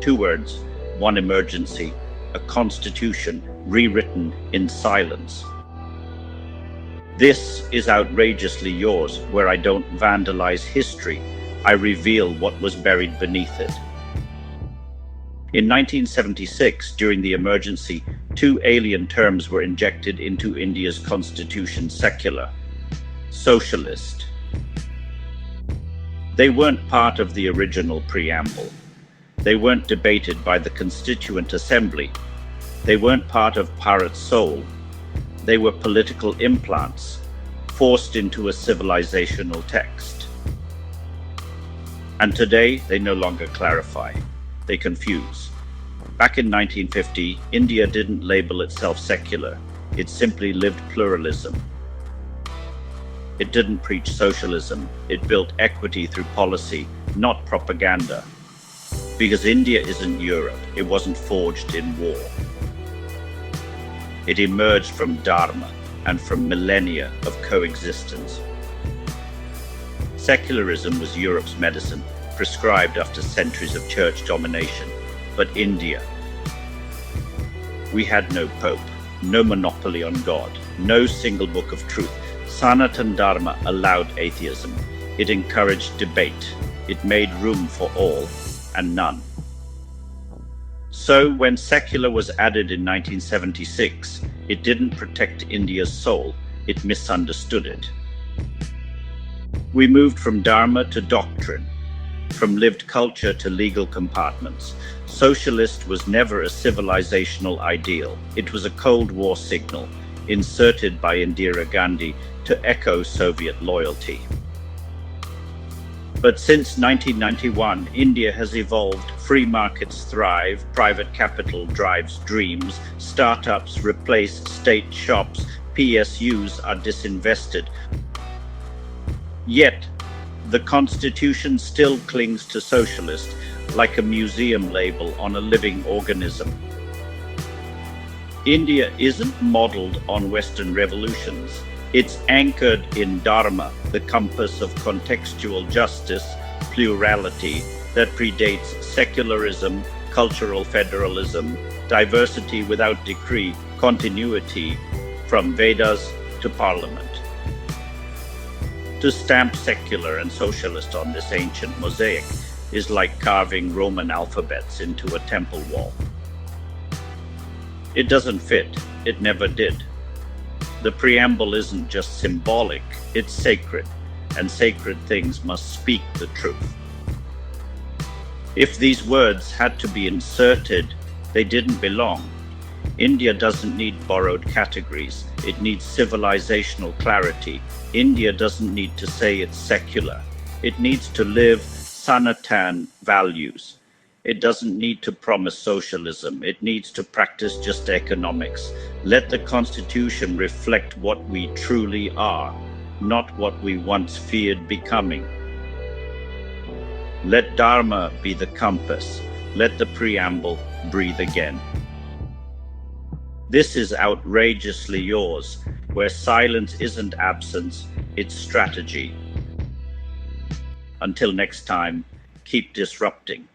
Two words, one emergency, a constitution rewritten in silence. This is outrageously yours, where I don't vandalize history, I reveal what was buried beneath it. In 1976, during the emergency, two alien terms were injected into India's constitution: secular, socialist. They weren't part of the original preamble. They weren't debated by the Constituent Assembly. They weren't part of Bharat's soul. They were political implants, forced into a civilizational text. And today, they no longer clarify. They confuse. Back in 1950, India didn't label itself secular. It simply lived pluralism. It didn't preach socialism. It built equity through policy, not propaganda. Because India isn't Europe. It wasn't forged in war. It emerged from Dharma and from millennia of coexistence. Secularism was Europe's medicine, prescribed after centuries of church domination. But India, we had no pope, no monopoly on God, no single book of truth. Sanatan Dharma allowed atheism. It encouraged debate. It made room for all and none. So when secular was added in 1976, it didn't protect India's soul, it misunderstood it. We moved from Dharma to doctrine, from lived culture to legal compartments. Socialist was never a civilizational ideal. It was a Cold War signal, inserted by Indira Gandhi to echo Soviet loyalty. But since 1991, India has evolved. Free markets thrive, private capital drives dreams, startups replace state shops, PSUs are disinvested. Yet, the Constitution still clings to socialist, like a museum label on a living organism. India isn't modeled on Western revolutions. It's anchored in Dharma, the compass of contextual justice, plurality that predates secularism, cultural federalism, diversity without decree, continuity from Vedas to Parliament. To stamp secular and socialist on this ancient mosaic is like carving Roman alphabets into a temple wall. It doesn't fit. It never did. The preamble isn't just symbolic, it's sacred, and sacred things must speak the truth. If these words had to be inserted, they didn't belong. India doesn't need borrowed categories, it needs civilizational clarity. India doesn't need to say it's secular, it needs to live Sanatan values. It doesn't need to promise socialism. It needs to practice just economics. Let the Constitution reflect what we truly are, not what we once feared becoming. Let Dharma be the compass. Let the preamble breathe again. This is outrageously yours, where silence isn't absence, it's strategy. Until next time, keep disrupting.